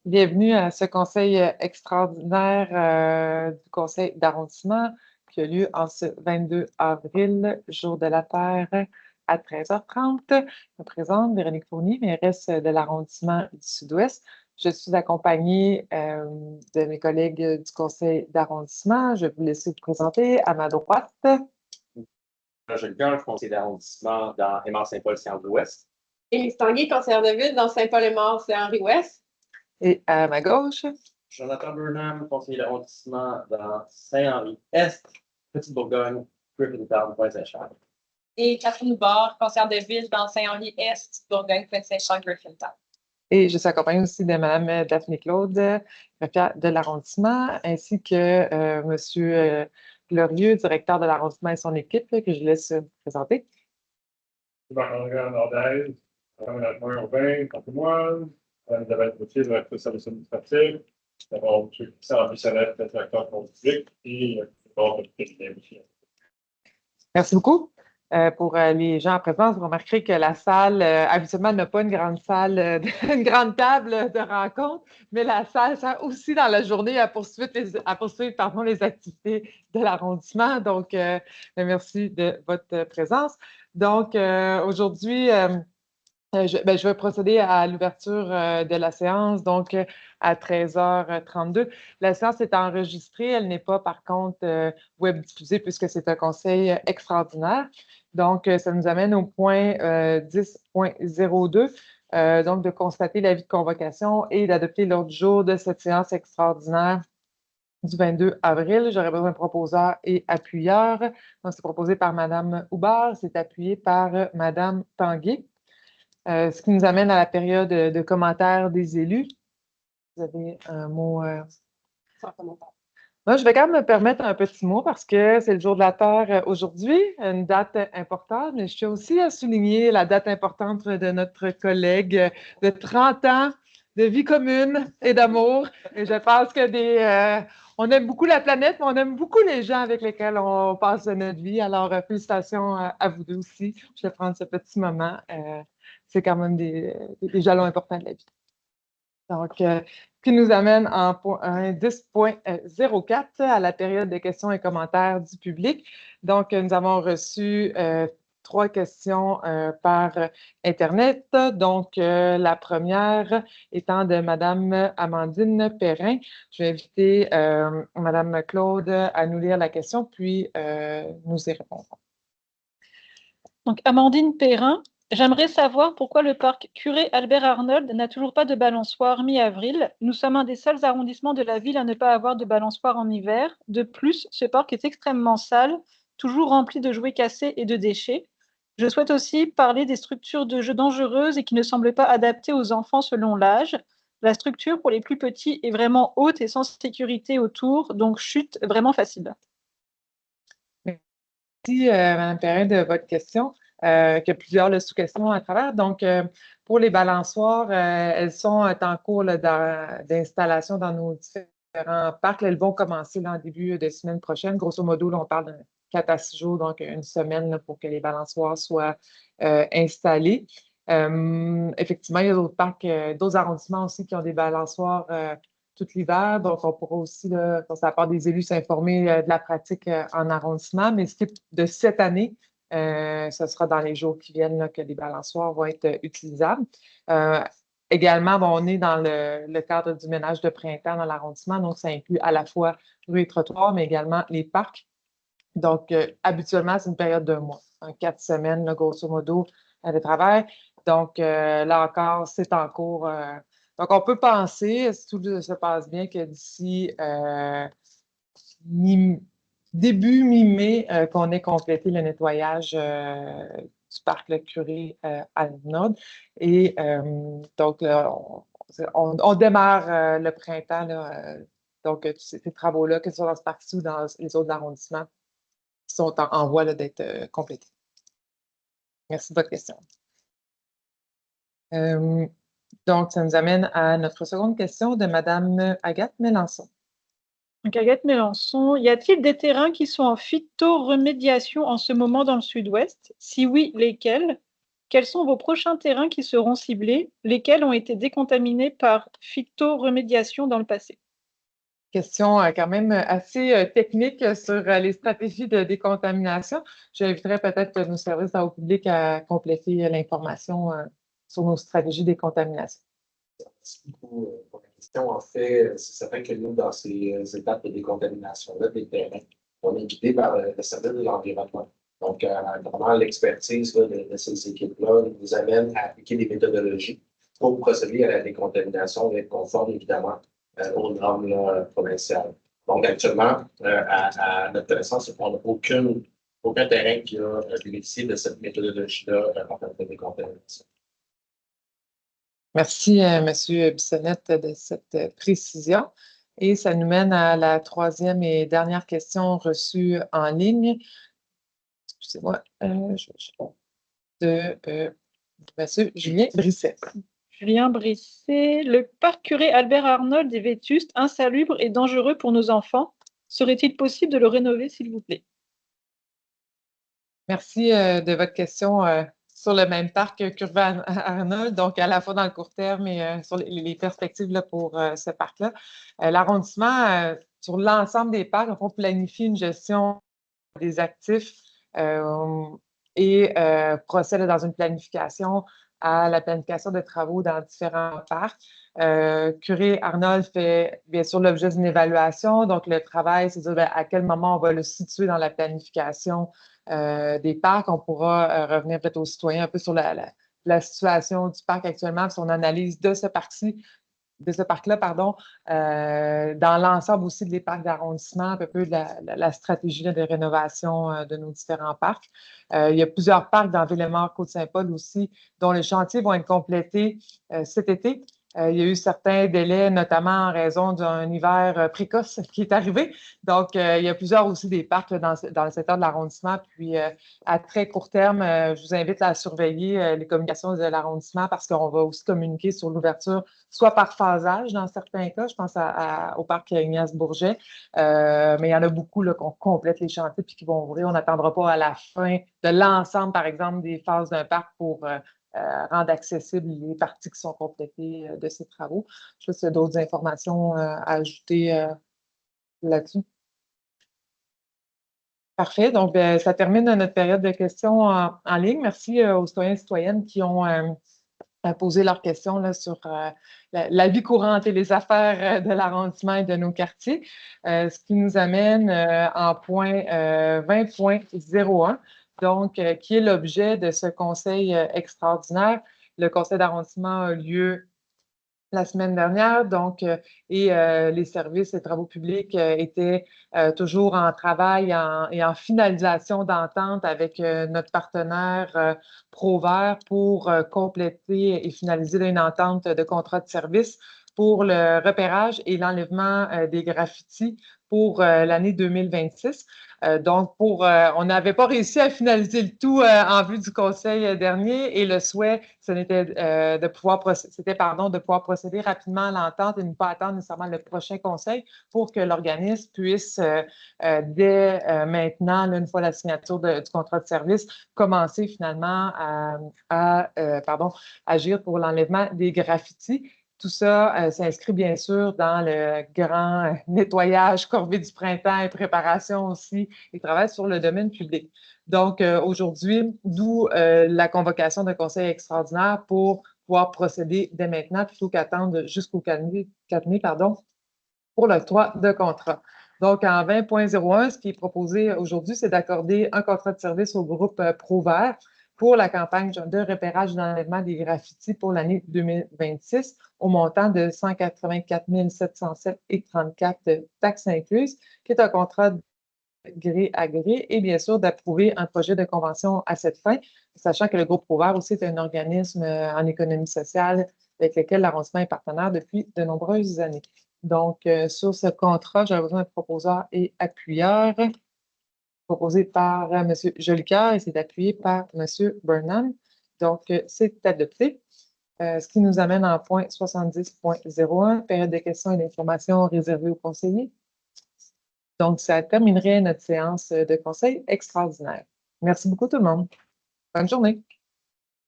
Bienvenue à ce conseil extraordinaire du conseil d'arrondissement qui a lieu en ce 22 avril, jour de la Terre, à 13h30. Je me présente, Véronique Fournier, mairesse de l'arrondissement du Sud-Ouest. Je suis accompagnée de mes collègues du conseil d'arrondissement. Je vais vous laisser vous présenter à ma droite. Roger Gall, conseiller d'arrondissement dans Aimard-Saint-Paul, c'est Henri-Ouest. Émilie Tanguay, conseillère de ville dans Saint-Paul-et-Mort, c'est Henri-Ouest. Et à ma gauche, Jonathan Burnham, conseiller d'arrondissement dans Saint-Henri-Est, Petite-Bourgogne, Griffintown, Pointe-Saint-Charles. Et Catherine Barre, conseillère de ville dans Saint-Henri-Est, Bourgogne, Pointe-Saint-Charles, Griffintown. et je suis accompagnée aussi de Mme Daphné Claude, greffière de l'arrondissement, ainsi que M. Glorieux, directeur de l'arrondissement et son équipe, que je laisse vous présenter. Marc-André Nordez, aménagement urbain, patrimoine, Mme Isabelle Gauthier, directrice de service administratif, d'abord M. Christian Bissonnette, directeur de compte public, et le président aussi. Merci beaucoup. Pour les gens en présence, vous remarquerez que la salle, habituellement, n'a pas une grande salle, une grande table de rencontre, mais la salle sert aussi dans la journée à poursuivre les activités de l'arrondissement. Donc, merci de votre présence. Donc, aujourd'hui, je vais procéder à l'ouverture de la séance, donc à 13h32. La séance est enregistrée, elle n'est pas par contre web diffusée puisque c'est un conseil extraordinaire. Donc, ça nous amène au point 10.02, donc de constater l'avis de convocation et d'adopter l'ordre du jour de cette séance extraordinaire du 22 avril. J'aurais besoin de proposeurs et appuyeurs. Donc, c'est proposé par Mme Houbard, c'est appuyé par Mme Tanguay. Ce qui nous amène à la période de commentaires des élus. Vous avez un mot? Sans commentaire. Moi, je vais quand même me permettre un petit mot parce que c'est le jour de la Terre aujourd'hui, une date importante, mais je tiens aussi à souligner la date importante de notre collègue de 30 ans de vie commune et d'amour. Et je pense que on aime beaucoup la planète, mais on aime beaucoup les gens avec lesquels on passe notre vie. Alors, félicitations à vous deux aussi. Je vais prendre ce petit moment. C'est quand même des jalons importants de la vie. Donc, qui nous amène en 10.04 à la période de questions et commentaires du public. Donc, nous avons reçu 3 questions par Internet. Donc, la première étant de Mme Amandine Perrin. Je vais inviter Mme Claude à nous lire la question, puis nous y répondrons. Donc, Amandine Perrin. J'aimerais savoir pourquoi le parc Curé-Albert-Arnold n'a toujours pas de balançoire mi-avril. Nous sommes un des seuls arrondissements de la ville à ne pas avoir de balançoire en hiver. De plus, ce parc est extrêmement sale, toujours rempli de jouets cassés et de déchets. Je souhaite aussi parler des structures de jeux dangereuses et qui ne semblent pas adaptées aux enfants selon l'âge. La structure pour les plus petits est vraiment haute et sans sécurité autour, donc chute vraiment facile. Merci, Mme Perrin, de votre question. Qu'il y a plusieurs sous-questions à travers. Donc, pour les balançoires, elles sont en cours d'installation dans nos différents parcs. Là, elles vont commencer en début de semaine prochaine. Grosso modo, là, on parle de 4 à 6 jours, donc une semaine là, pour que les balançoires soient installés. Effectivement, il y a d'autres parcs, d'autres arrondissements aussi qui ont des balançoires tout l'hiver. Donc, on pourra aussi, là, pour sa part des élus, s'informer de la pratique en arrondissement. Mais ce qui est de cette année, ce sera dans les jours qui viennent là, que les balançoires vont être utilisables. Également, on est dans le cadre du ménage de printemps dans l'arrondissement, donc ça inclut à la fois rues et trottoirs, mais également les parcs. Donc, habituellement, c'est une période d'un mois, 4 semaines, là, grosso modo, de travail. Donc, là encore, c'est en cours. Donc, on peut penser, si tout se passe bien, que d'ici début mi-mai, qu'on ait complété le nettoyage du parc Le Curé à Nord. Et donc, là, on démarre le printemps, là, donc ces travaux-là, que ce soit dans ce parc-ci ou dans les autres arrondissements, qui sont en voie d'être complétés. Merci de votre question. Donc, ça nous amène à notre seconde question de Mme Agathe Mélenchon. Donc, Agathe Mélenchon, y a-t-il des terrains qui sont en phytoremédiation en ce moment dans le Sud-Ouest? Si oui, lesquels? Quels sont vos prochains terrains qui seront ciblés? Lesquels ont été décontaminés par phytoremédiation dans le passé? Question quand même assez technique sur les stratégies de décontamination. J'inviterais peut-être nos services au public à compléter l'information sur nos stratégies de décontamination. Merci beaucoup pour la question. En fait, c'est certain que nous, dans ces étapes de décontamination-là des terrains, on est guidé par le service de l'environnement. Donc, vraiment, l'expertise de ces équipes-là nous amène à appliquer des méthodologies pour procéder à la décontamination et être conforme, évidemment, aux normes provinciales. Donc, actuellement, à notre connaissance, on n'a aucun terrain qui a bénéficié de cette méthodologie-là en termes de décontamination. Merci, M. Bissonnette, de cette précision. Et ça nous mène à la troisième et dernière question reçue en ligne. Excusez-moi, de M. Julien Brisset. Julien Brisset, le parc curé Albert Arnold est vétuste, insalubre et dangereux pour nos enfants. Serait-il possible de le rénover, s'il vous plaît? Merci de votre question sur le même parc curé Arnold, donc à la fois dans le court terme et sur les perspectives là, pour ce parc-là. L'arrondissement, sur l'ensemble des parcs, on planifie une gestion des actifs et procède dans une planification à la planification de travaux dans différents parcs. Curé Arnold fait bien sûr l'objet d'une évaluation. Donc, le travail, c'est de dire à quel moment on va le situer dans la planification des parcs. On pourra revenir peut-être aux citoyens un peu sur la situation du parc actuellement, son analyse de ce parc-là, dans l'ensemble aussi des parcs d'arrondissement, un peu de la stratégie de rénovation de nos différents parcs. Il y a plusieurs parcs dans Villemort, Côte-Saint-Paul aussi, dont les chantiers vont être complétés cet été. Il y a eu certains délais, notamment en raison d'un hiver précoce qui est arrivé. Donc, il y a plusieurs aussi des parcs là, dans le secteur de l'arrondissement. Puis, à très court terme, je vous invite à surveiller les communications de l'arrondissement parce qu'on va aussi communiquer sur l'ouverture, soit par phasage dans certains cas. Je pense au parc Ignace Bourget. Mais il y en a beaucoup qu'on complète les chantiers puis qui vont ouvrir. On n'attendra pas à la fin de l'ensemble, par exemple, des phases d'un parc pour rendre accessibles les parties qui sont complétées de ces travaux. Je sais pas s'il y a d'autres informations à ajouter là-dessus. Parfait. Donc, ça termine notre période de questions en ligne. Merci aux citoyens et citoyennes qui ont posé leurs questions là, sur la vie courante et les affaires de l'arrondissement et de nos quartiers. Ce qui nous amène en point 20.01. Donc, qui est l'objet de ce conseil extraordinaire. Le conseil d'arrondissement a lieu la semaine dernière, donc, les services et travaux publics étaient toujours en travail et en finalisation d'entente avec notre partenaire Provert pour compléter et finaliser une entente de contrat de service pour le repérage et l'enlèvement des graffitis pour l'année 2026. Donc, on n'avait pas réussi à finaliser le tout en vue du conseil dernier et le souhait, c'était de pouvoir procéder rapidement à l'entente et ne pas attendre nécessairement le prochain conseil pour que l'organisme puisse, dès maintenant, là, une fois la signature du contrat de service, commencer finalement à agir pour l'enlèvement des graffitis. Tout ça s'inscrit bien sûr dans le grand nettoyage, corvée du printemps et préparation aussi et travail sur le domaine public. Donc, aujourd'hui, d'où la convocation d'un conseil extraordinaire pour pouvoir procéder dès maintenant plutôt qu'attendre jusqu'au 4 mai, pour l'octroi de contrat. Donc, en 20.01, ce qui est proposé aujourd'hui, c'est d'accorder un contrat de service au groupe Provert pour la campagne de repérage et d'enlèvement des graffitis pour l'année 2026 au montant de 184 707,34 taxes incluses, qui est un contrat gré à gré, et bien sûr d'approuver un projet de convention à cette fin, sachant que le groupe Provert aussi est un organisme en économie sociale avec lequel l'arrondissement est partenaire depuis de nombreuses années. Donc, sur ce contrat, j'avais besoin d'un proposeur et appuyeur, proposé par M. Jolicoeur et c'est appuyé par M. Burnham. Donc, c'est adopté. Ce qui nous amène en point 70.01, période de questions et d'informations réservée aux conseillers. Donc, ça terminerait notre séance de conseil extraordinaire. Merci beaucoup tout le monde. Bonne journée.